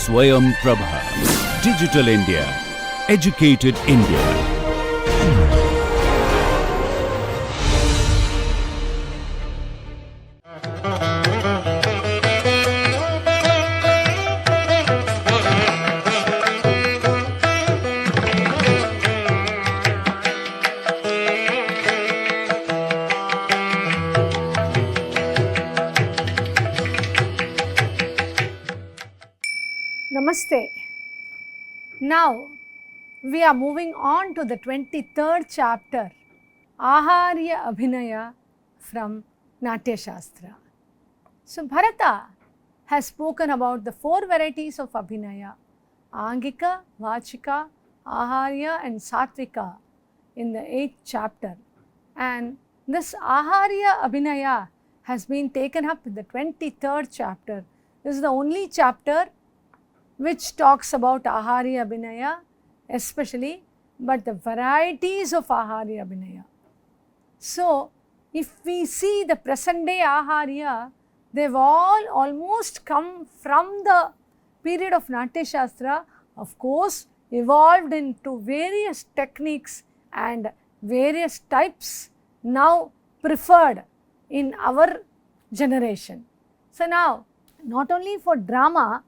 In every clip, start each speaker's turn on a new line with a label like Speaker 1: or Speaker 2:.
Speaker 1: Swayam Prabha. Digital India. Educated India.
Speaker 2: Namaste. Now we are moving on to the 23rd chapter, Aharya Abhinaya from Natya Shastra. So Bharata has spoken about the 4 varieties of Abhinaya, Angika, Vachika, Aharya and Satvika in the 8th chapter, and this Aharya Abhinaya has been taken up in the 23rd chapter. This is the only chapter which talks about Aharya Abhinaya especially, but the varieties of Aharya Abhinaya. So, if we see the present day Aharya, they've all almost come from the period of Natya Shastra, of course evolved into various techniques and various types now preferred in our generation. So now, not only for drama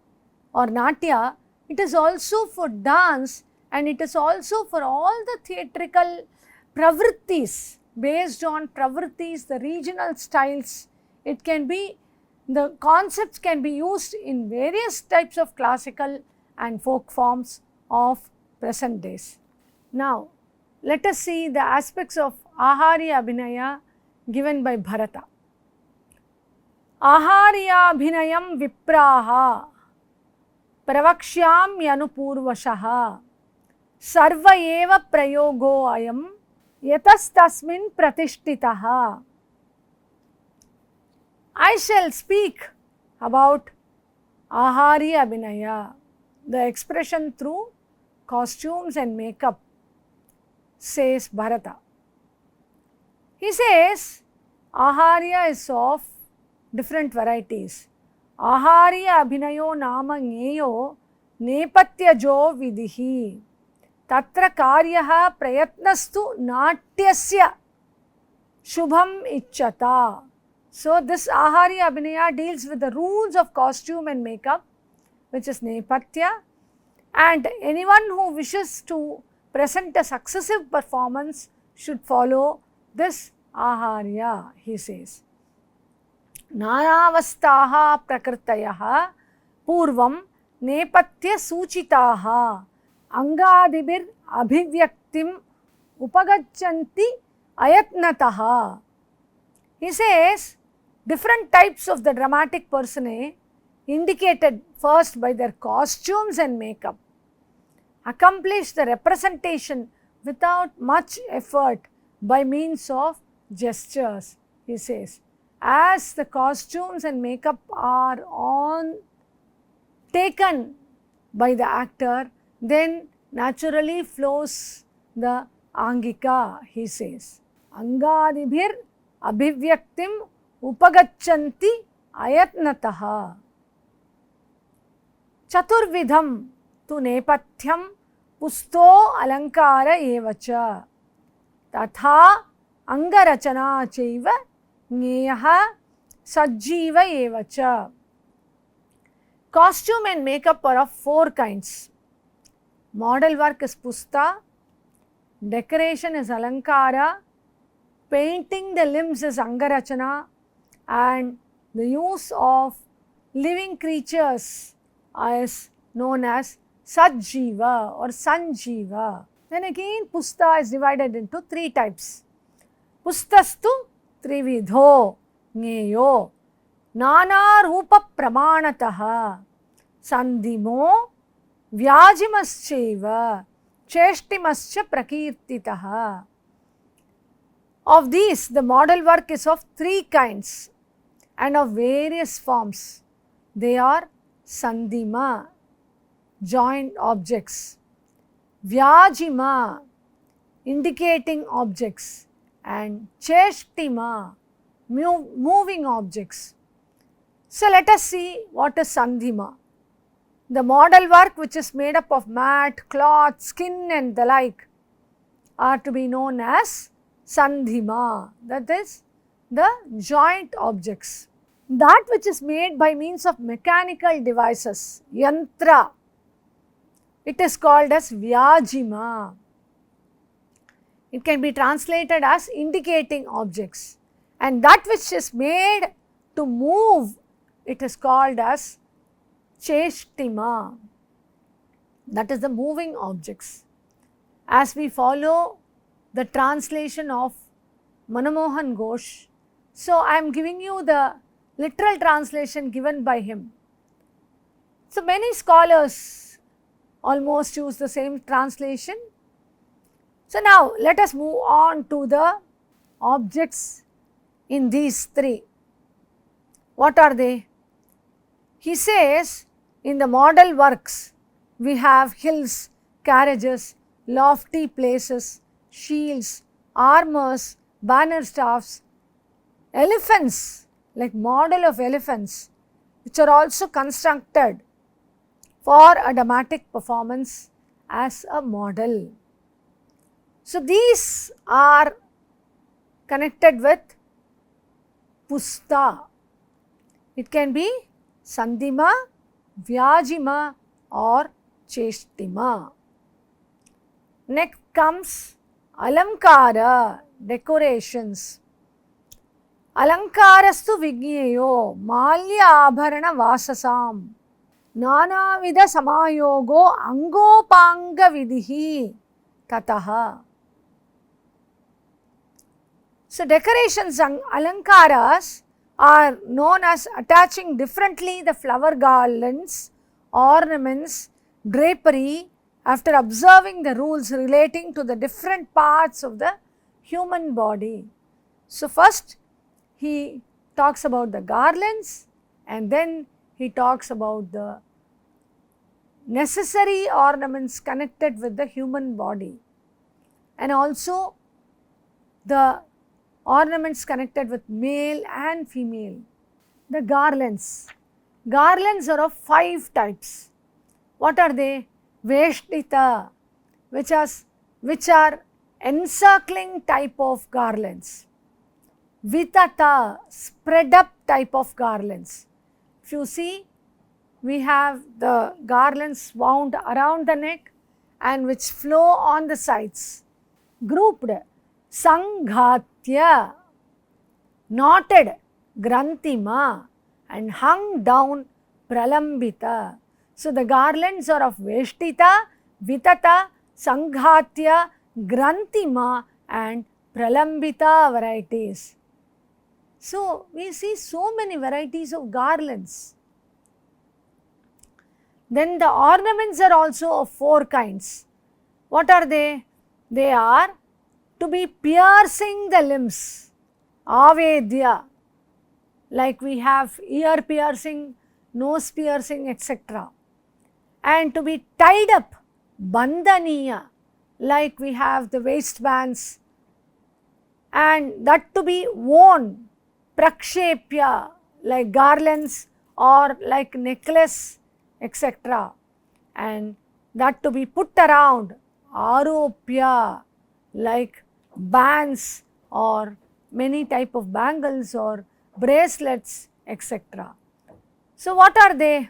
Speaker 2: or Natya, it is also for dance, and it is also for all the theatrical pravrittis, based on pravrittis, the regional styles. It can be, the concepts can be used in various types of classical and folk forms of present days. Now, let us see the aspects of Aharya Abhinaya given by Bharata. Aharya Abhinayam Vipraha Pravakshyamyanupurvashaha Sarva eva prayogo ayam yatastasmin pratishtitaha. I shall speak about Aharya Abhinaya, the expression through costumes and makeup, says Bharata. He says Aharya is of different varieties. Aharya Abhinayo nama ngeyo nepatyajo vidihi tatra karyaha prayatnastu natyasya shubham icchata. So this Aharya Abhinaya deals with the rules of costume and makeup, which is nepatya, and anyone who wishes to present a successive performance should follow this Aharya, he says. Nanavastaha prakritayah purvam nepatya suchitaha angadibir abhivyaktim upagachanti ayatnataha. He says different types of the dramatic personae, indicated first by their costumes and makeup, accomplish the representation without much effort by means of gestures, he says. As the costumes and makeup are taken by the actor, then naturally flows the Angika, he says. Angadibhir abhivyaktim upagachanti ayatnataha. Chaturvidham tu nepathyam pusto alankara evacha tatha angarachana chaiva Ngeyaha Sajjiva Evacha. Costume and makeup are of 4 kinds. Model work is Pusta, decoration is Alankara, painting the limbs is Angarachana, and the use of living creatures is known as Sajjiva or Sanjiva. Then again, Pusta is divided into 3 types. Pustastu Trividho Ngeyo Nana Rupa Pramanataha Sandhimo Vyajimascheva Cheshtimascha Prakirtitaha. Of these, the model work is of 3 kinds and of various forms. They are Sandhima, joined objects, Vyajima, indicating objects, and Cheshtima, moving objects. So let us see what is Sandhima. The model work, which is made up of mat, cloth, skin and the like, are to be known as sandhima, that is the joint objects. That which is made by means of mechanical devices, yantra, it is called as vyajima. It can be translated as indicating objects, and that which is made to move, it is called as cheshtima, that is the moving objects. As we follow the translation of Manomohan Ghosh, so I am giving you the literal translation given by him. So many scholars almost use the same translation. So now let us move on to the objects in these three. What are they? He says, in the model works, we have hills, carriages, lofty places, shields, armors, banner staffs, elephants, like model of elephants, which are also constructed for a dramatic performance as a model. So these are connected with pusta. It can be sandhima, vyajima or cheshtima. Next comes alankara, decorations. Alankarastu vigneyo malya abharana vasasam nanavida samayogo angopanga vidhi tataha. So decorations and alankaras are known as attaching differently the flower garlands, ornaments, drapery after observing the rules relating to the different parts of the human body. So first he talks about the garlands and then he talks about the necessary ornaments connected with the human body and also the ornaments connected with male and female. The garlands. Garlands are of 5 types. What are they? Veshtita, which are encircling type of garlands. Vitata, spread up type of garlands. If you see, we have the garlands wound around the neck and which flow on the sides. Grouped, sanghatya, knotted, grantima, and hung down, pralambita. So the garlands are of veshtita, vitata, sanghatya, grantima and pralambita varieties. So we see so many varieties of garlands. Then the ornaments are also of 4 kinds. What are they? They are to be piercing the limbs, avedya, like we have ear piercing, nose piercing, etc. And to be tied up, bandhaniya, like we have the waistbands, and that to be worn, prakshepya, like garlands or like necklace, etc. And that to be put around, aropya, like bands or many type of bangles or bracelets, etc. So what are they?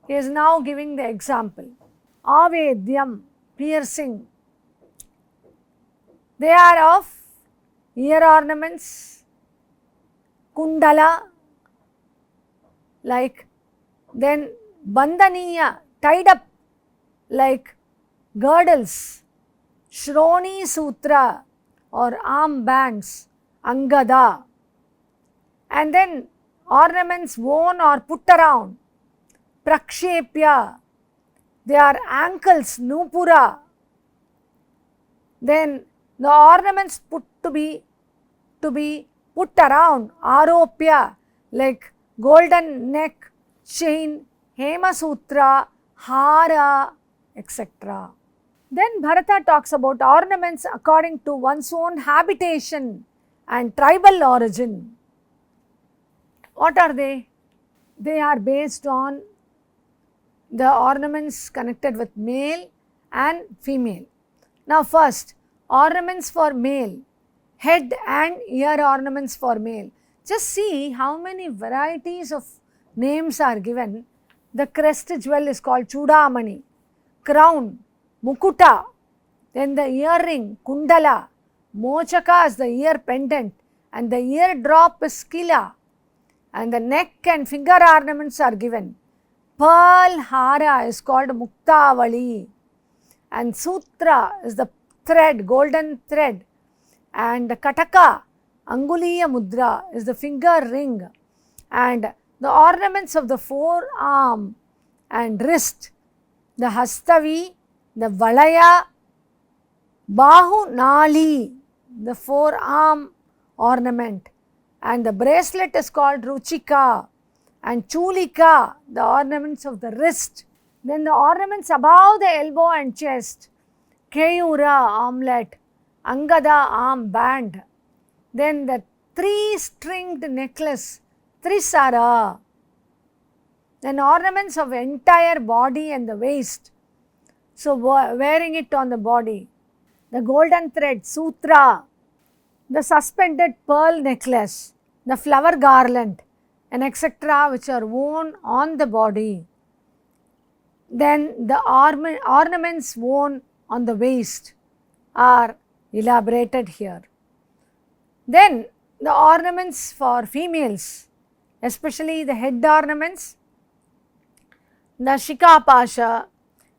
Speaker 2: He is now giving the example. Avedyam, piercing. They are of ear ornaments, kundala, like then bandhaniya, tied up, like girdles, Shroni Sutra or arm bands, Angada, and then ornaments worn or put around, Prakshepya, they are ankles, Nupura. Then the ornaments to be put around, Aropya, like golden neck, chain, Hema Sutra, Hara, etc. Then Bharata talks about ornaments according to one's own habitation and tribal origin. What are they? They are based on the ornaments connected with male and female. Now first, ornaments for male, head and ear ornaments for male. Just see how many varieties of names are given. The crest jewel is called Chudamani, crown, Mukuta, then the earring, Kundala, Mochaka is the ear pendant, and the ear drop is Skila, and the neck and finger ornaments are given. Pearl Hara is called Muktavali, and Sutra is the thread, golden thread, and the Kataka, Anguliya Mudra is the finger ring, and the ornaments of the forearm and wrist, the Hastavi, the Valaya, Bahu Nali, the forearm ornament, and the bracelet is called Ruchika, and Chulika, the ornaments of the wrist. Then the ornaments above the elbow and chest, Keyura, armlet, Angada, arm band. Then the 3-stringed necklace, Trisara. Then ornaments of entire body and the waist, so wearing it on the body. The golden thread, Sutra, the suspended pearl necklace, the flower garland, and etc., which are worn on the body. Then the ornaments worn on the waist are elaborated here. Then the ornaments for females, especially the head ornaments, the Shikapasha,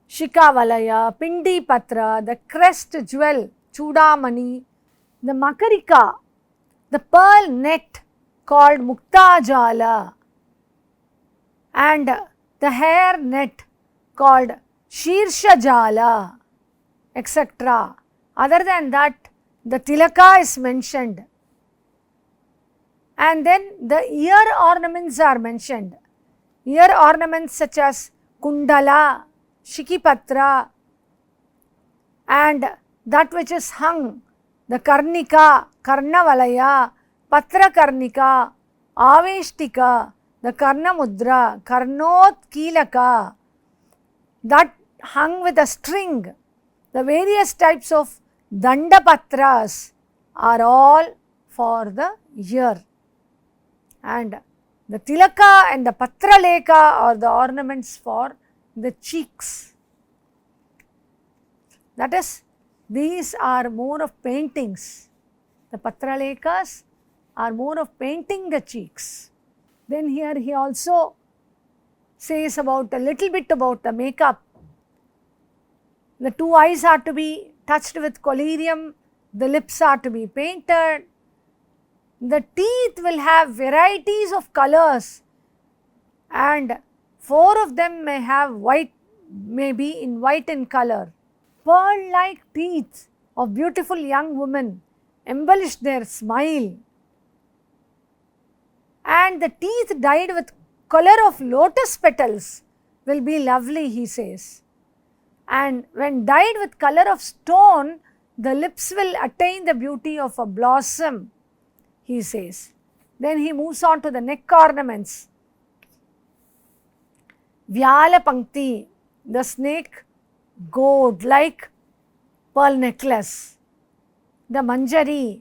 Speaker 2: Shikavalaya, Pindi Patra, the crest jewel, Chudamani, the Makarika, the pearl net called Muktajala, and the hair net called Shirshajala, etc. Other than that, the Tilaka is mentioned. And then the ear ornaments are mentioned. Ear ornaments such as Kundala, Shikipatra, and that which is hung, the Karnika, Karnavalaya, Patra Karnika, Aveshtika, the Karnamudra, Karnot Kilaka, that hung with a string. The various types of Dandapatras are all for the ear. And the Tilaka and the Patraleka are the ornaments for the cheeks. That is, these are more of paintings. The Patralekas are more of painting the cheeks. Then here he also says about a little bit about the makeup. The 2 eyes are to be touched with collyrium, the lips are to be painted, the teeth will have varieties of colors, and 4 of them may have white, may be in white in color. Pearl-like teeth of beautiful young women embellish their smile, and the teeth dyed with color of lotus petals will be lovely, he says. And when dyed with color of stone, the lips will attain the beauty of a blossom, he says. Then he moves on to the neck ornaments. Vyala Pankti, the snake goad like pearl necklace. The Manjari,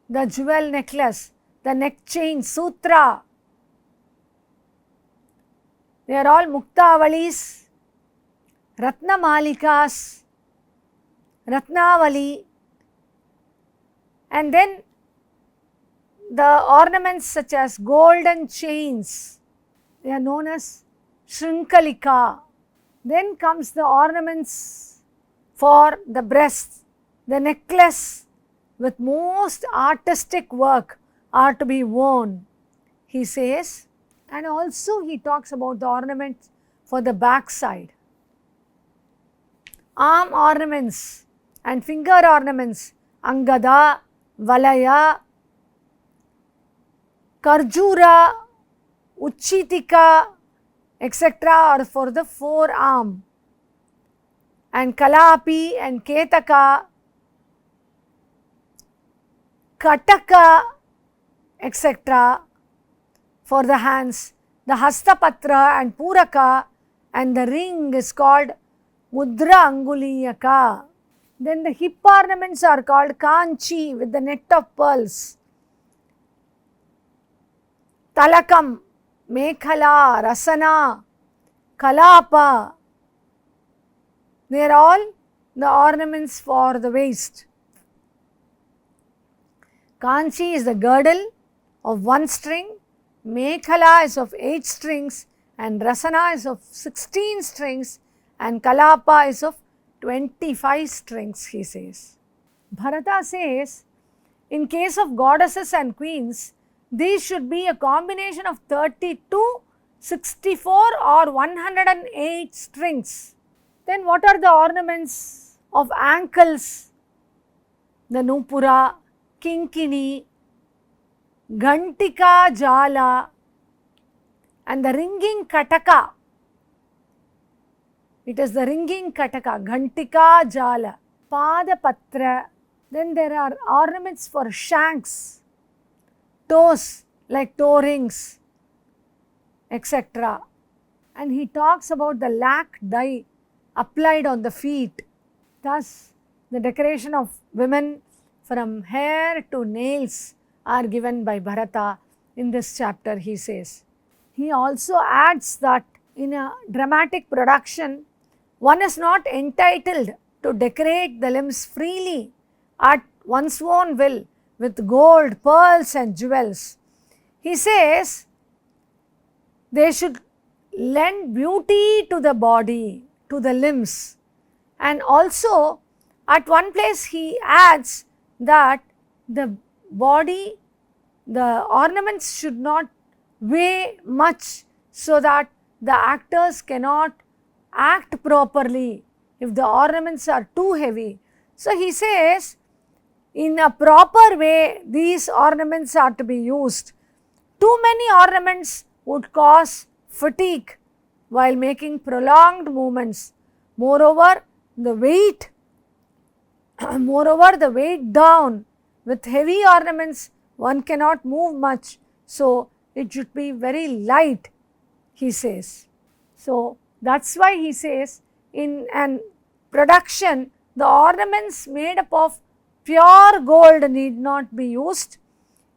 Speaker 2: the jewel necklace, the neck chain, Sutra. They are all Muktavalis, Ratna Malikas, Ratnavali, and then the ornaments such as golden chains, they are known as Shrinkalika. Then comes the ornaments for the breasts, the necklace with most artistic work are to be worn, he says, and also he talks about the ornaments for the back side. Arm ornaments and finger ornaments, Angada, Valaya, Karjura, Uchitika, etc. are for the forearm, and Kalapi and Ketaka, Kataka, etc. for the hands. The Hastapatra and Puraka and the ring is called Mudra Anguliyaka. Then the hip ornaments are called Kanchi with the net of pearls. Talakam, Mekhala, Rasana, Kalapa. They are all the ornaments for the waist. Kanchi is the girdle of 1 string, Mekhala is of 8 strings, and Rasana is of 16 strings, and Kalapa is of 25 strings, he says. Bharata says, in case of goddesses and queens, these should be a combination of 32, 64 or 108 strings. Then what are the ornaments of ankles? The Nupura, Kinkini, Ghantika Jala, and the ringing Kataka. It is the ringing Kataka, Ghantika Jala, Padapatra. Then there are ornaments for shanks, toes like toe rings, etc. And he talks about the lac dye applied on the feet. Thus, the decoration of women from hair to nails are given by Bharata in this chapter, he says. He also adds that in a dramatic production, one is not entitled to decorate the limbs freely at one's own will with gold, pearls and jewels. He says they should lend beauty to the body, to the limbs, and also at one place he adds that the body, the ornaments should not weigh much so that the actors cannot act properly if the ornaments are too heavy. So he says in a proper way these ornaments are to be used. Too many ornaments would cause fatigue while making prolonged movements. Moreover, the weight down with heavy ornaments, one cannot move much, so it should be very light, he says. So that's why he says in an production the ornaments made up of pure gold need not be used.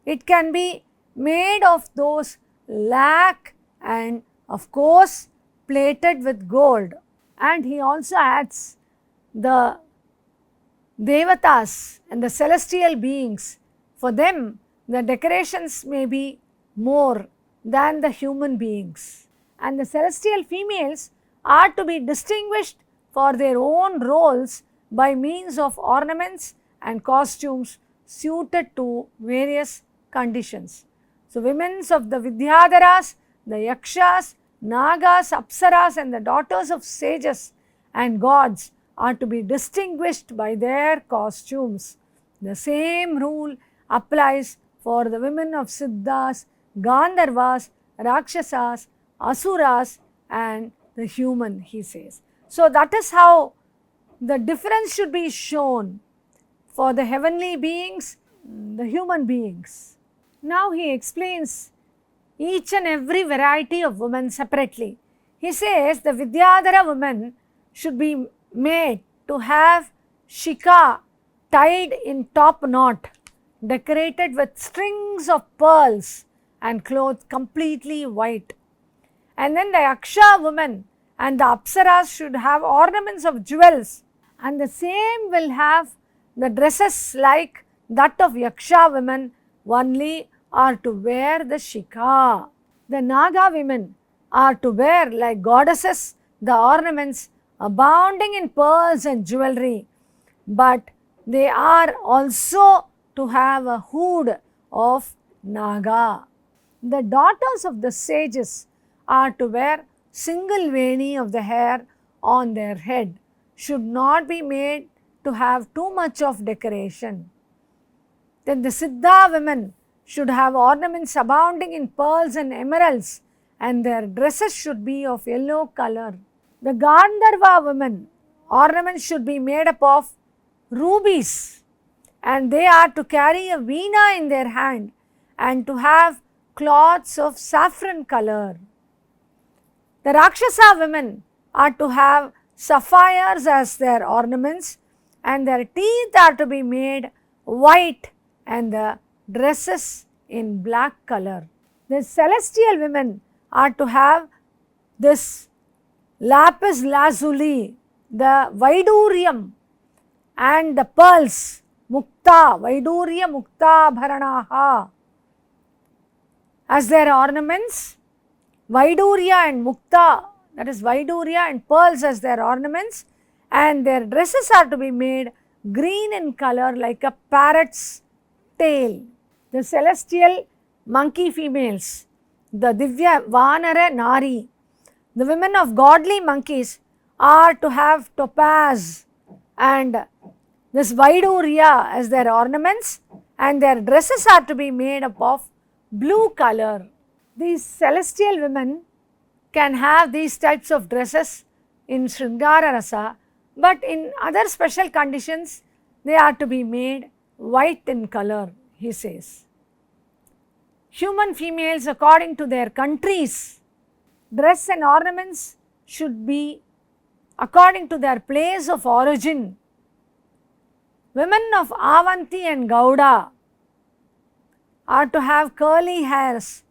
Speaker 2: It can be made of those lac and of course plated with gold. And he also adds the Devatas and the celestial beings. For them the decorations may be more than the human beings, and the celestial females are to be distinguished for their own roles by means of ornaments and costumes suited to various conditions. So women of the Vidyadharas, the Yakshas, Nagas, Apsaras and the daughters of sages and gods are to be distinguished by their costumes. The same rule applies for the women of Siddhas, Gandharvas, Rakshasas, Asuras and the human, he says. So that is how the difference should be shown for the heavenly beings, the human beings. Now he explains each and every variety of women separately. He says the Vidyadhara woman should be made to have shika tied in top knot, decorated with strings of pearls and clothed completely white. And then the Yaksha woman and the Apsaras should have ornaments of jewels, and the same will have the dresses like that of Yaksha women, only are to wear the shika. The Naga women are to wear like goddesses the ornaments abounding in pearls and jewelry, but they are also to have a hood of Naga. The daughters of the sages are to wear single veni of the hair on their head, should not be made to have too much of decoration. Then the Siddha women should have ornaments abounding in pearls and emeralds, and their dresses should be of yellow color. The Gandharva women, ornaments should be made up of rubies, and they are to carry a veena in their hand and to have cloths of saffron color. The Rakshasa women are to have sapphires as their ornaments, and their teeth are to be made white, and the dresses in black color. The celestial women are to have this lapis lazuli, the Vaidurium, and the pearls, Mukta, Vaidurya Mukta Bharanaha, as their ornaments. Vaidurya and Mukta, that is Vaidurya and pearls as their ornaments, and their dresses are to be made green in color like a parrot's tail. The celestial monkey females, the Divya Vanara Nari, the women of godly monkeys, are to have topaz and this Vaidurya as their ornaments, and their dresses are to be made up of blue color. These celestial women can have these types of dresses in Sringara Rasa, but in other special conditions they are to be made white in color, he says. Human females, according to their countries, dress and ornaments should be according to their place of origin. Women of Avanti and Gauda are to have curly hairs,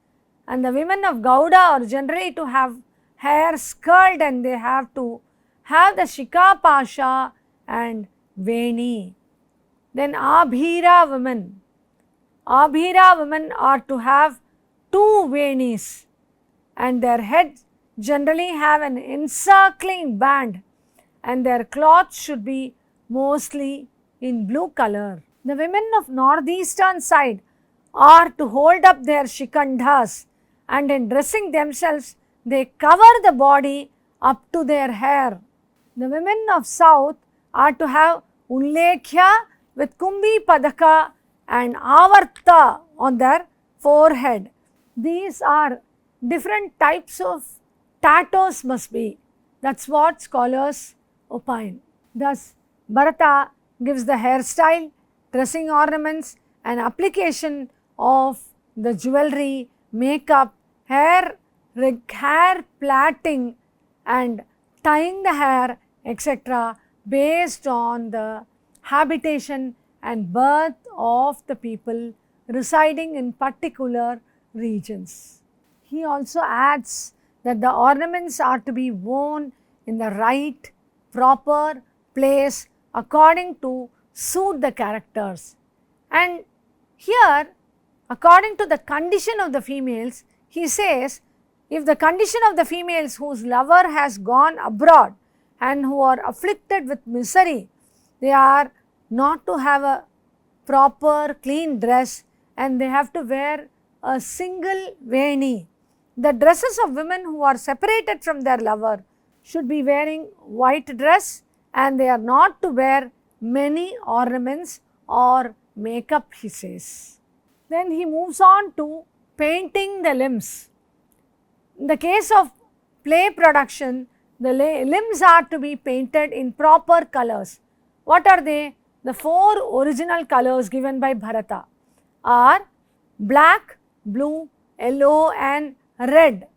Speaker 2: and the women of Gauda are generally to have hairs curled, and they have to have the Shika Pasha and Veni. Then Abhira women are to have two Venis, and their heads generally have an encircling band, and their cloths should be mostly in blue color. The women of northeastern side are to hold up their shikandhas, and in dressing themselves they cover the body up to their hair. The women of south are to have Ullekya with Kumbi Padaka and Avarta on their forehead. These are different types of tattoos must be. That's what scholars opine. Thus, Bharata gives the hairstyle, dressing ornaments, and application of the jewelry, makeup, hair plaiting, and tying the hair, etc., based on the habitation and birth of the people residing in particular regions. He also adds that the ornaments are to be worn in the right, proper place according to suit the characters. And here, according to the condition of the females, he says, if the condition of the females whose lover has gone abroad and who are afflicted with misery, they are not to have a proper clean dress, and they have to wear a single veni. The dresses of women who are separated from their lover should be wearing white dress, and they are not to wear many ornaments or makeup, he says. Then he moves on to painting the limbs. In the case of play production, the limbs are to be painted in proper colors. What are they? The four original colors given by Bharata are black, blue, yellow and red.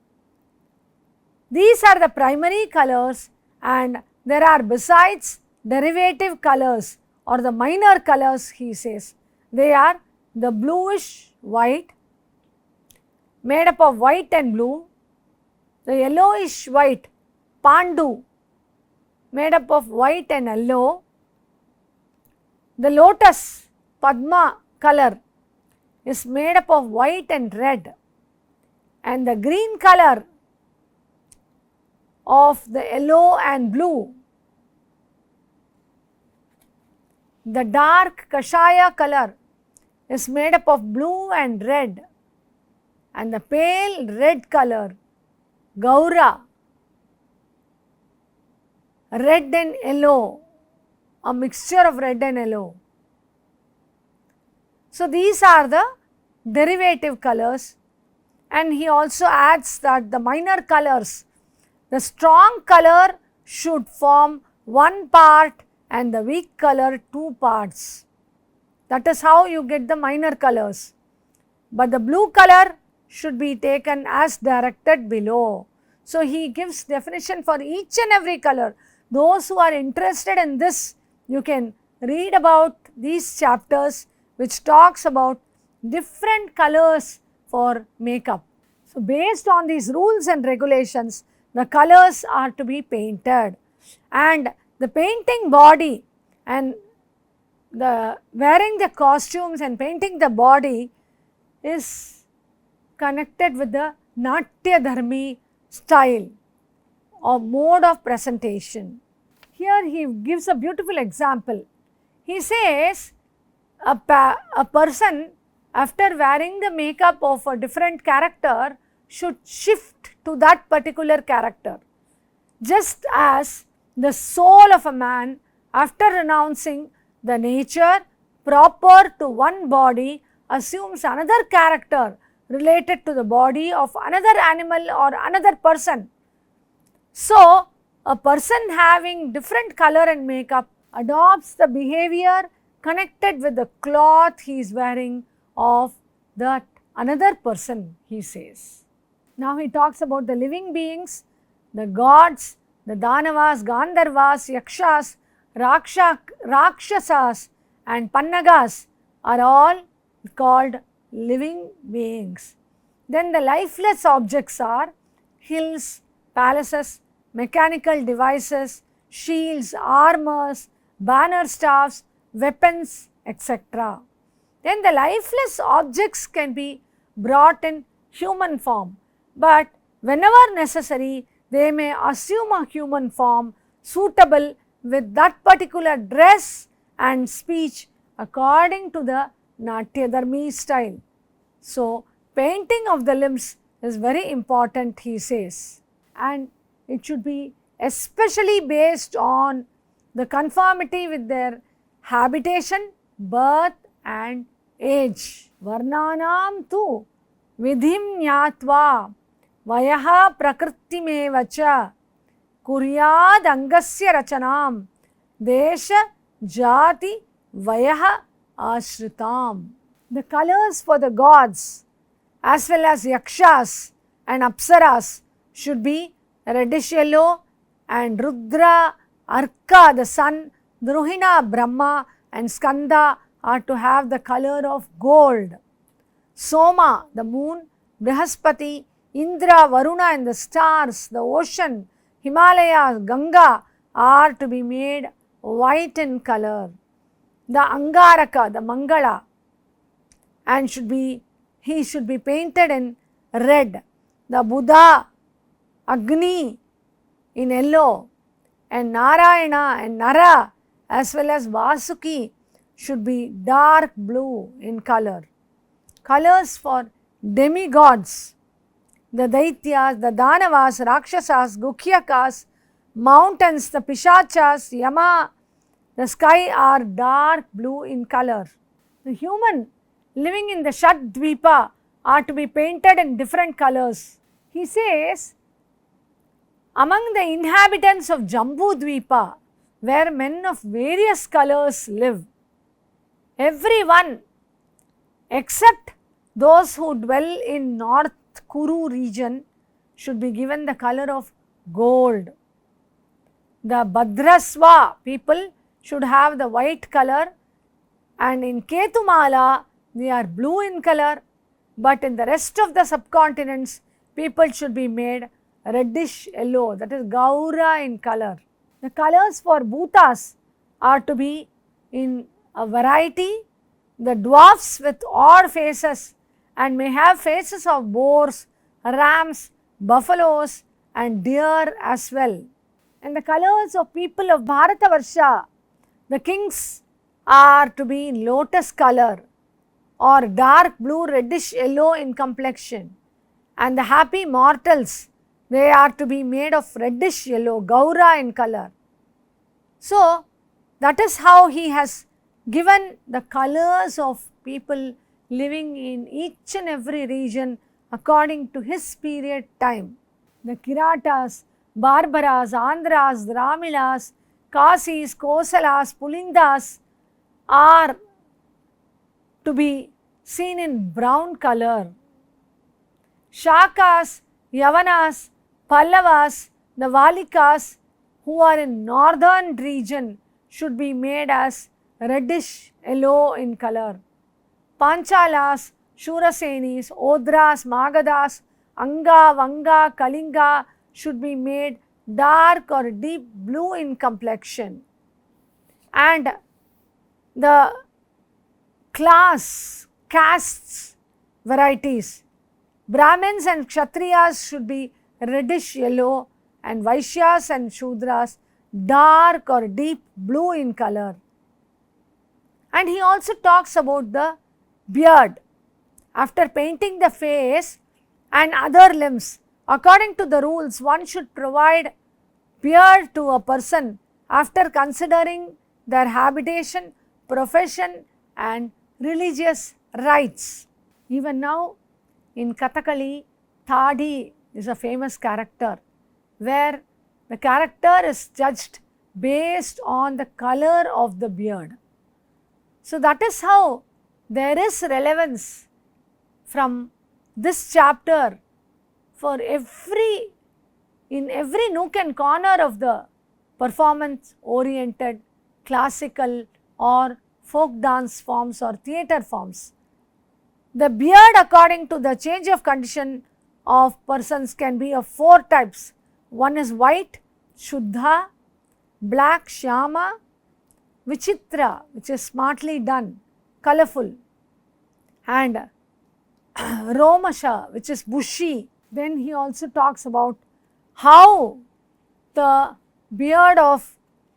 Speaker 2: These are the primary colors, and there are besides derivative colors or the minor colors, he says. They are the bluish white, made up of white and blue, the yellowish white, Pandu, made up of white and yellow, the lotus, Padma color, is made up of white and red, and the green color of the yellow and blue, the dark Kashaya color is made up of blue and red, and the pale red color, Gaura, red and yellow, a mixture of red and yellow. So, these are the derivative colors, and he also adds that the minor colors, the strong color should form one part and the weak color two parts. That is how you get the minor colors. But the blue color should be taken as directed below. So he gives definition for each and every color. Those who are interested in this, you can read about these chapters which talks about different colors for makeup. So based on these rules and regulations, the colors are to be painted, and the painting body and the wearing the costumes and painting the body is connected with the Natya Dharmi style or mode of presentation. Here he gives a beautiful example. He says a person after wearing the makeup of a different character should shift to that particular character, just as the soul of a man after renouncing the nature proper to one body assumes another character related to the body of another animal or another person. So, a person having different color and makeup adopts the behavior connected with the cloth he is wearing of that another person, he says. Now he talks about the living beings, the gods, the Danavas, Gandharvas, Yakshas, Rakshasas and Pannagas are all called living beings. Then the lifeless objects are hills, palaces, mechanical devices, shields, armors, banner staffs, weapons, etc. Then the lifeless objects can be brought in human form, but whenever necessary, they may assume a human form suitable with that particular dress and speech according to the Natya Dharmi style. So, painting of the limbs is very important, he says, and it should be especially based on the conformity with their habitation, birth and age. Varnanam tu vidhim nyatva vayaha prakritimeva kuryad angasya rachanam desha jati vayaha ashritam. The colors for the gods as well as yakshas and apsaras should be reddish yellow, and Rudra, Arka the sun, Druhina Brahma and Skanda are to have the color of gold. Soma the moon, Brihaspati, Indra, Varuna and the stars, the ocean, Himalaya, Ganga are to be made white in color. The Angaraka, the Mangala, and he should be painted in red. The Buddha, Agni in yellow, and Narayana and Nara as well as Vasuki should be dark blue in color. Colors for demigods, the Daityas, the Danavas, Rakshasas, Gukyakas, mountains, the Pishachas, Yama, the sky are dark blue in color. The human living in the Shat Dvipa are to be painted in different colors. He says, among the inhabitants of Jambu Dvipa, where men of various colors live, everyone except those who dwell in North Kuru region should be given the color of gold. The Bhadrasva people should have the white color, and in Ketumala they are blue in color, but in the rest of the subcontinents people should be made reddish yellow, that is Gaura in color. The colors for Bhutas are to be in a variety, the dwarfs with odd faces and may have faces of boars, rams, buffaloes and deer as well. And the colors of people of Bharatavarsha, the kings are to be in lotus color or dark blue reddish yellow in complexion, and the happy mortals, they are to be made of reddish yellow, Gaura in color. So, that is how he has given the colors of people living in each and every region according to his period time. The Kiratas, Barbaras, Andhras, Dramilas, Kasis, Kosalas, Pulindas are to be seen in brown color. Shakas, Yavanas, Pallavas, the Valikas who are in northern region should be made as reddish yellow in color. Panchalas, Shurasenis, Odras, Magadas, Anga, Vanga, Kalinga should be made dark or deep blue in complexion. And the castes, varieties, Brahmins and Kshatriyas should be reddish yellow, and Vaishyas and Shudras dark or deep blue in color. And he also talks about the beard. After painting the face and other limbs, according to the rules, one should provide beard to a person after considering their habitation, profession and religious rites. Even now in Kathakali, Thadi is a famous character where the character is judged based on the color of the beard. So that is how there is relevance from this chapter for in every nook and corner of the performance oriented classical or folk dance forms or theatre forms. The beard, according to the change of condition of persons, can be of 4 types. One is white, Shuddha, black, Shyama, Vichitra, which is smartly done, colorful, and Romasha, which is bushy. Then he also talks about how the beard of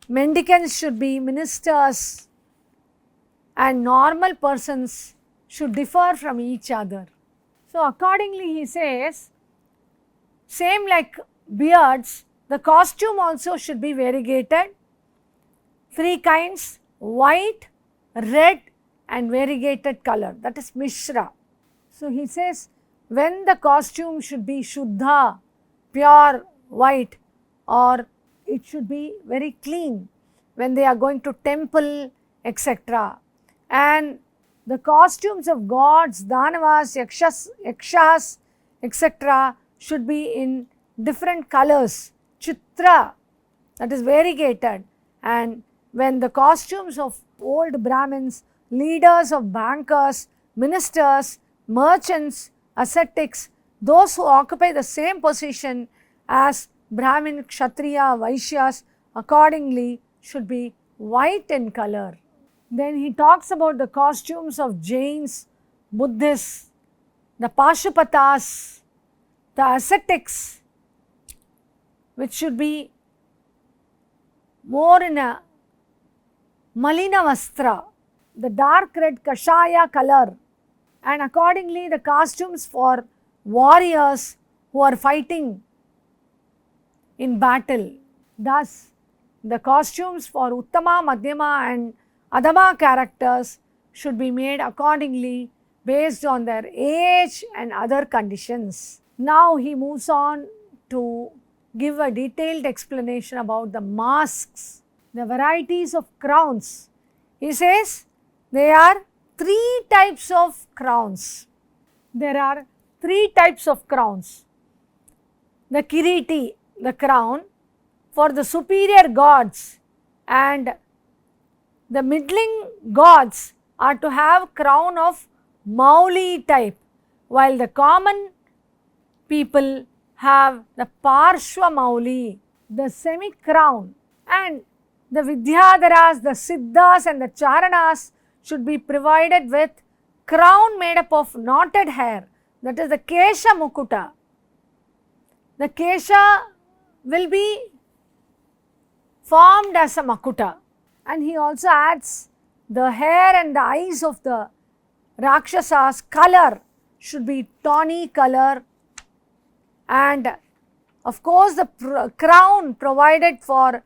Speaker 2: mendicants should be, ministers and normal persons should differ from each other. So accordingly he says, same like beards, the costume also should be variegated. 3 kinds, white, red and variegated color, that is Mishra. So he says when the costume should be Shuddha, pure white, or it should be very clean when they are going to temple, etc. And the costumes of gods, Danavas, Yakshas, etc. should be in different colors, Chitra, that is variegated. And when the costumes of old Brahmins, leaders of bankers, ministers, merchants, ascetics, those who occupy the same position as Brahmin, Kshatriya, Vaishyas, accordingly should be white in color. Then he talks about the costumes of Jains, Buddhists, the Pashupatas, the ascetics, which should be more in a Malina Vastra, the dark red Kashaya color, and accordingly the costumes for warriors who are fighting in battle. Thus, the costumes for Uttama, Madhyama and Adama characters should be made accordingly based on their age and other conditions. Now he moves on to give a detailed explanation about the masks, the varieties of crowns. He says there are 3 types of crowns. There are 3 types of crowns. The Kiriti, the crown for the superior gods, and the middling gods are to have crown of Mauli type, while the common people have the Parshva Mauli, the semi crown, and the Vidyadharas, the Siddhas and the Charanas should be provided with crown made up of knotted hair, that is the Kesha Mukuta. The Kesha will be formed as a Makuta, and he also adds the hair and the eyes of the Rakshasas color should be tawny color, and of course the crown provided for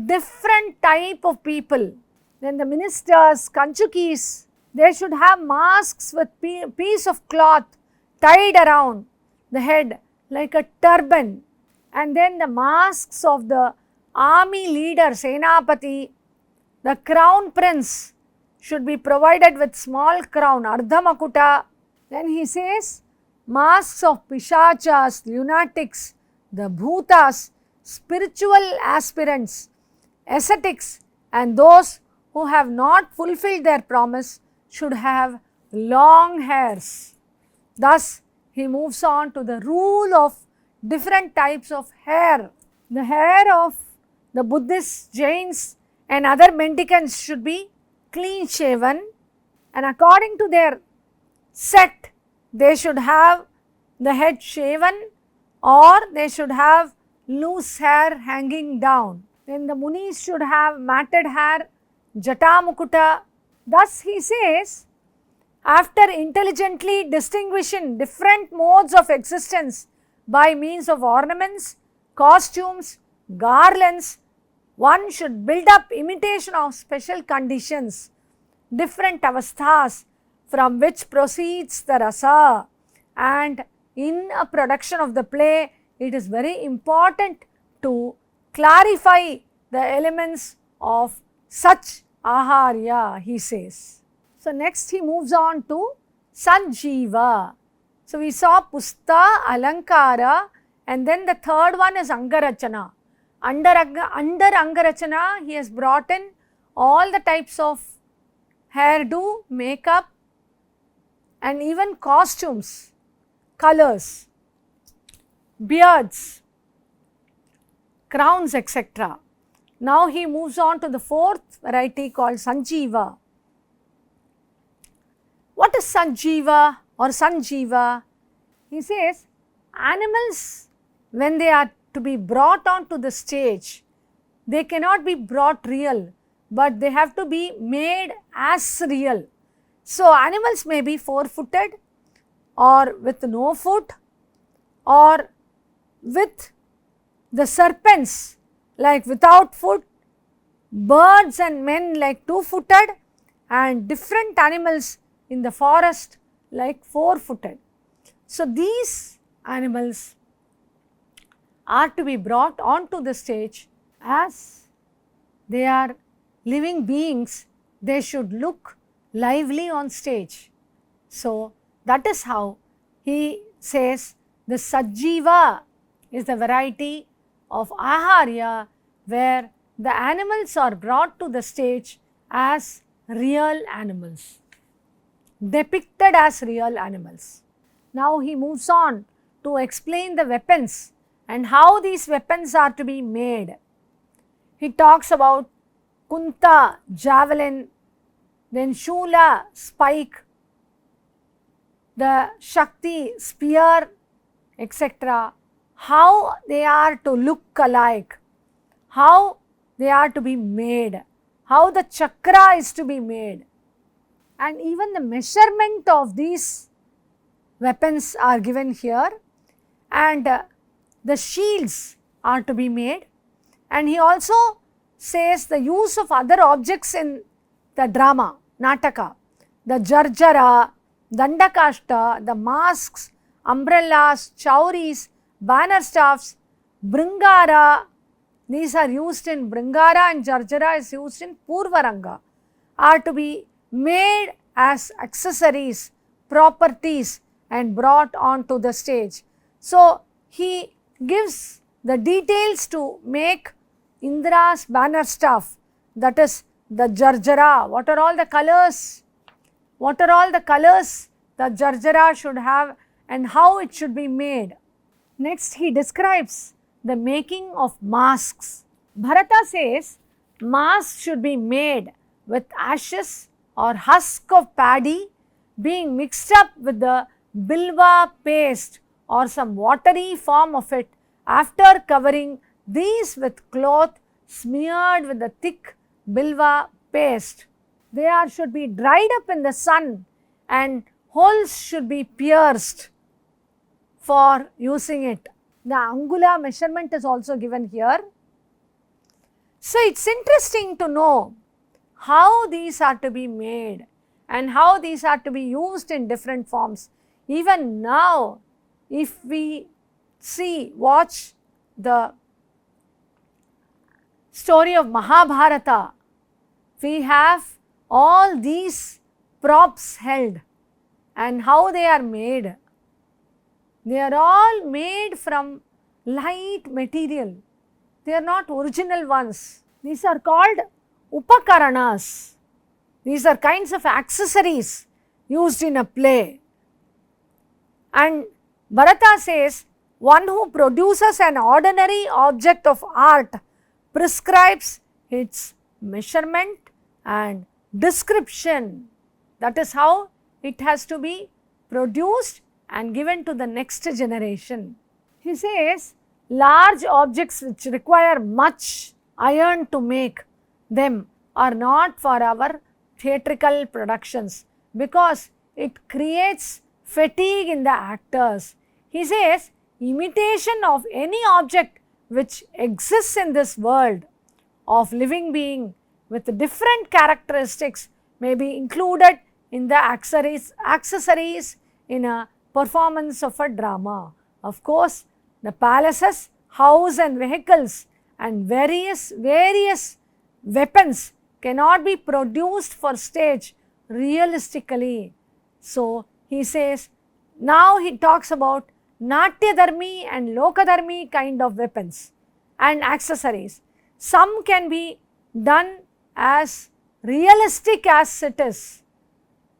Speaker 2: different type of people. Then the ministers, Kanchukis, they should have masks with piece of cloth tied around the head like a turban, and then the masks of the army leader, Senapati, the crown prince should be provided with small crown, Ardhamakuta. Then he says masks of Pishachas, lunatics, the Bhutas, spiritual aspirants, ascetics, and those who have not fulfilled their promise should have long hairs. Thus, he moves on to the rule of different types of hair. The hair of the Buddhists, Jains, and other mendicants should be clean shaven, and according to their sect, they should have the head shaven or they should have loose hair hanging down. Then the Munis should have matted hair, jatamukuta. Thus he says, after intelligently distinguishing different modes of existence by means of ornaments, costumes, garlands, one should build up imitation of special conditions, different avasthas from which proceeds the rasa. And in a production of the play, it is very important to clarify the elements of such aharya, he says. So, next he moves on to Sanjeeva. So, we saw Pusta, Alankara, and then the third one is Angarachana. Under Angarachana, he has brought in all the types of hairdo, makeup, and even costumes, colors, beards, crowns, etc. Now he moves on to the fourth variety called Sanjeeva. What is Sanjeeva or Sanjeeva? He says, animals, when they are to be brought onto the stage, they cannot be brought real, but they have to be made as real. So, animals may be four-footed or with no foot or with the serpents like without foot, birds and men like two-footed, and different animals in the forest like four-footed. So, these animals are to be brought onto the stage as they are living beings. They should look lively on stage. So, that is how he says the Sajjiva is the variety of aharya where the animals are brought to the stage as real animals, depicted as real animals. Now he moves on to explain the weapons and how these weapons are to be made. He talks about Kunta, javelin, then Shula, spike, the Shakti, spear, etc. How they are to look alike, how they are to be made, how the chakra is to be made, and even the measurement of these weapons are given here, and the shields are to be made. And he also says the use of other objects in the drama, Nataka, the Jarjara, Dandakashta, the masks, umbrellas, chauris, banner staffs, Bringara, these are used in Bringara, and Jarjara is used in Purvaranga, are to be made as accessories, properties, and brought onto the stage. So, he gives the details to make Indra's banner staff, that is the Jarjara. What are all the colors? What are all the colors the Jarjara should have and how it should be made? Next, he describes the making of masks. Bharata says masks should be made with ashes or husk of paddy being mixed up with the bilva paste or some watery form of it, after covering these with cloth smeared with the thick bilva paste. They should be dried up in the sun and holes should be pierced for using it. The angula measurement is also given here. So, it is interesting to know how these are to be made and how these are to be used in different forms. Even now, if we watch the story of Mahabharata, we have all these props held and how they are made. They are all made from light material. They are not original ones. These are called upakaranas. These are kinds of accessories used in a play. And Bharata says, one who produces an ordinary object of art prescribes its measurement and description. That is how it has to be produced and given to the next generation. He says, large objects which require much iron to make them are not for our theatrical productions because it creates fatigue in the actors. He says, imitation of any object which exists in this world of living being with different characteristics may be included in the accessories in a performance of a drama. Of course, the palaces, house and vehicles and various weapons cannot be produced for stage realistically. So, he says, now he talks about Natyadharmi and Lokadharmi kind of weapons and accessories. Some can be done as realistic as it is.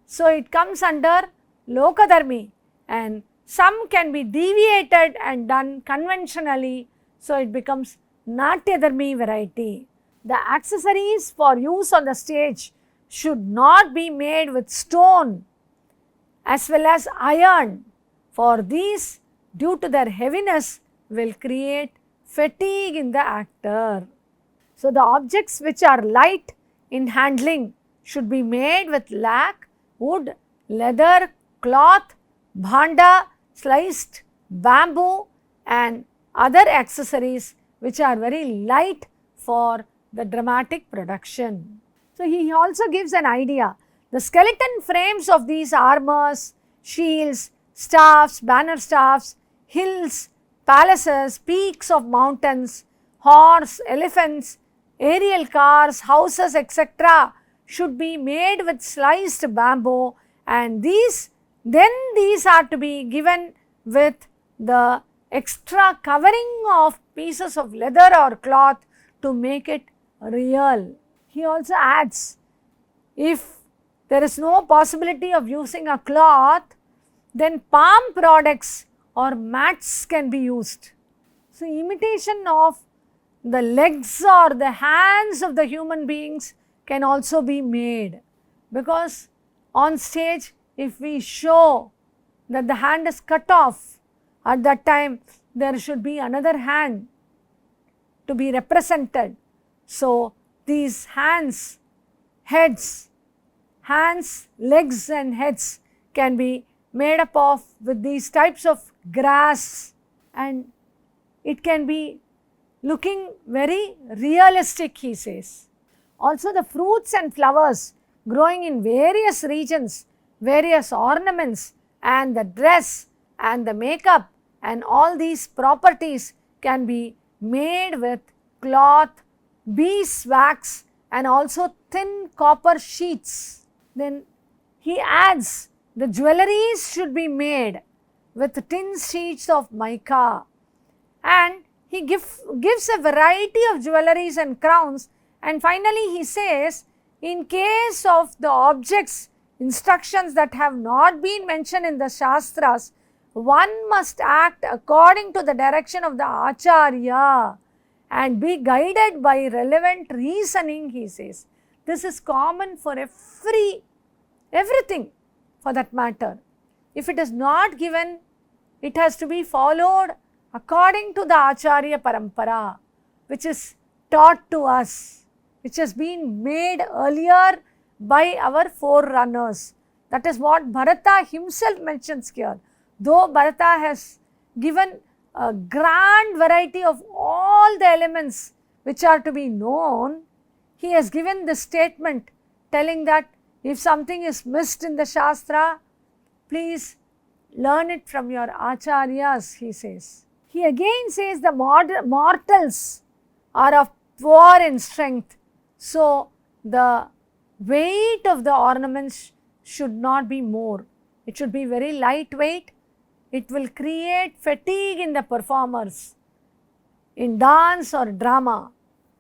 Speaker 2: So, it comes under Lokadharmi, and some can be deviated and done conventionally. So, it becomes Natyadharmi variety. The accessories for use on the stage should not be made with stone as well as iron, for these, due to their heaviness, will create fatigue in the actor. So, the objects which are light in handling should be made with lac, wood, leather, cloth, bhanda, sliced bamboo and other accessories which are very light for the dramatic production. So, he also gives an idea. The skeleton frames of these armors, shields, staffs, banner staffs, hills, palaces, peaks of mountains, horse, elephants, aerial cars, houses, etc. should be made with sliced bamboo, and these are to be given with the extra covering of pieces of leather or cloth to make it real. He also adds, if there is no possibility of using a cloth, then palm products or mats can be used. So, imitation of the legs or the hands of the human beings can also be made, because on stage if we show that the hand is cut off, at that time there should be another hand to be represented. So, these hands, legs and heads can be made up of with these types of grass, and it can be looking very realistic, he says. Also, the fruits and flowers growing in various regions, various ornaments and the dress and the makeup and all these properties can be made with cloth, beeswax and also thin copper sheets. Then he adds, the jewelleries should be made with tin sheets of mica, and he gives a variety of jewelleries and crowns, and finally he says, in case of the objects, instructions that have not been mentioned in the Shastras, one must act according to the direction of the Acharya and be guided by relevant reasoning, he says. This is common for everything for that matter. If it is not given, it has to be followed according to the Acharya Parampara, which is taught to us, which has been made earlier by our forerunners. That is what Bharata himself mentions here. Though Bharata has given a grand variety of all the elements which are to be known, he has given this statement telling that if something is missed in the Shastra, please learn it from your Acharyas, he says. He again says the mortals are of poor in strength, so the weight of the ornaments should not be more. It should be very lightweight. It will create fatigue in the performers. in dance or drama.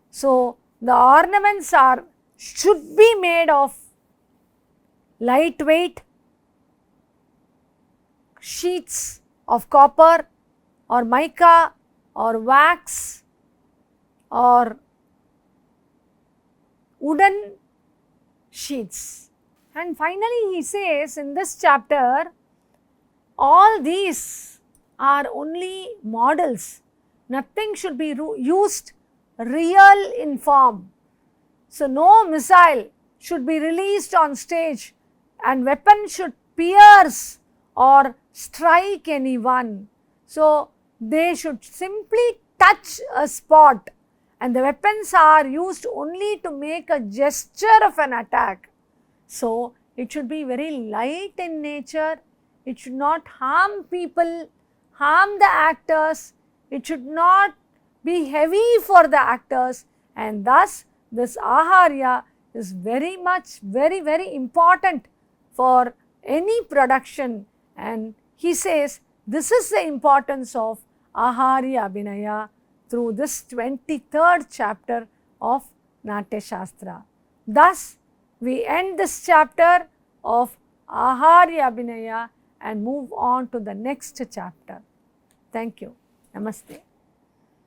Speaker 2: So the ornaments should be made of lightweight sheets of copper or mica or wax or wooden sheets. And finally he says in this chapter, all these are only models. Nothing should be used real in form. So no missile should be released on stage and weapon should pierce or strike anyone. So they should simply touch a spot, and the weapons are used only to make a gesture of an attack. So it should be very light in nature. It should not harm people, harm the actors. It should not be heavy for the actors, and thus this Aharya is very much, very important for any production. And he says this is the importance of Aharya Abhinaya through this 23rd chapter of Natya Shastra. Thus, we end this chapter of Aharya Abhinaya and move on to the next chapter. Thank you. Namaste.